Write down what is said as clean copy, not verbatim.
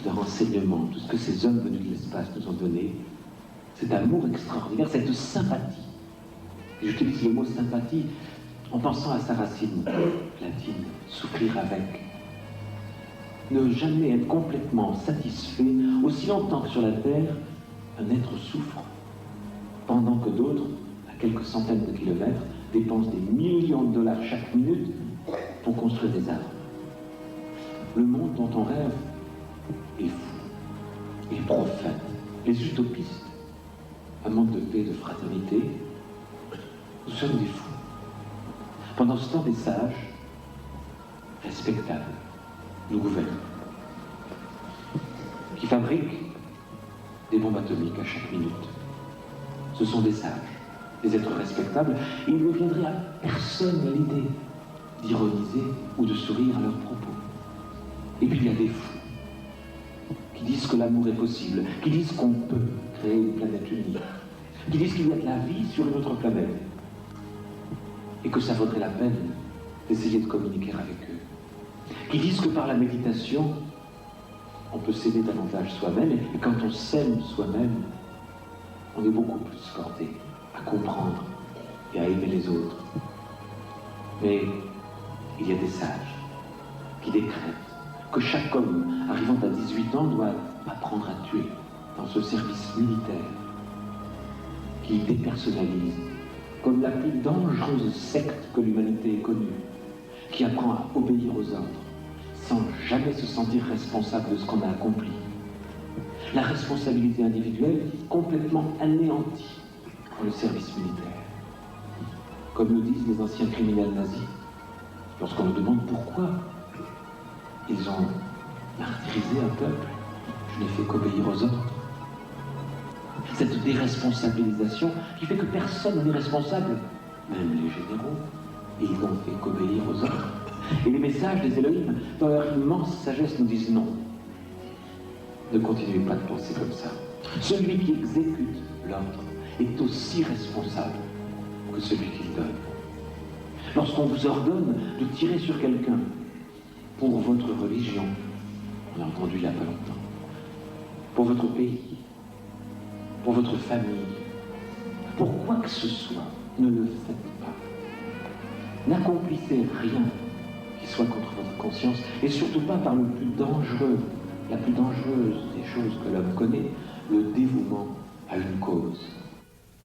de renseignements, tout ce que ces hommes venus de l'espace nous ont donné, cet amour extraordinaire, cette sympathie. Et j'utilise le mot sympathie en pensant à sa racine latine, souffrir avec. Ne jamais être complètement satisfait, aussi longtemps que sur la terre, un être souffre, pendant que d'autres, à quelques centaines de kilomètres, dépensent des millions de dollars chaque minute pour construire des arbres. Le monde dont on rêve est fou, est profane. Les utopistes, un monde de paix, de fraternité, nous sommes des fous. Pendant ce temps, des sages, respectables, nous gouvernent, qui fabriquent des bombes atomiques à chaque minute. Ce sont des sages, des êtres respectables, et il ne viendrait à personne l'idée d'ironiser ou de sourire à leurs propos. Et puis il y a des fous qui disent que l'amour est possible, qui disent qu'on peut créer une planète unie, qui disent qu'il y a de la vie sur une autre planète, et que ça vaudrait la peine d'essayer de communiquer avec eux, qui disent que par la méditation, on peut s'aimer davantage soi-même, et quand on s'aime soi-même, on est beaucoup plus porté à comprendre et à aimer les autres. Mais il y a des sages qui décrètent que chaque homme arrivant à 18 ans doit apprendre à tuer dans ce service militaire qui dépersonnalise comme la plus dangereuse secte que l'humanité ait connue, qui apprend à obéir aux ordres sans jamais se sentir responsable de ce qu'on a accompli. La responsabilité individuelle complètement anéantie dans le service militaire. Comme le disent les anciens criminels nazis, lorsqu'on leur demande pourquoi ils ont martyrisé un peuple, je n'ai fait qu'obéir aux ordres. Cette déresponsabilisation qui fait que personne n'est responsable, même les généraux, et ils n'ont fait qu'obéir aux ordres. Et les messages des Elohim, dans leur immense sagesse, nous disent non. Ne continuez pas de penser comme ça. Celui qui exécute l'ordre est aussi responsable que celui qui le donne. Lorsqu'on vous ordonne de tirer sur quelqu'un pour votre religion, on a entendu il n'y a pas longtemps, pour votre pays, pour votre famille, pour quoi que ce soit, ne le faites pas. N'accomplissez rien qui soit contre votre conscience, et surtout pas par le plus dangereux, la plus dangereuse des choses que l'homme connaît, le dévouement à une cause.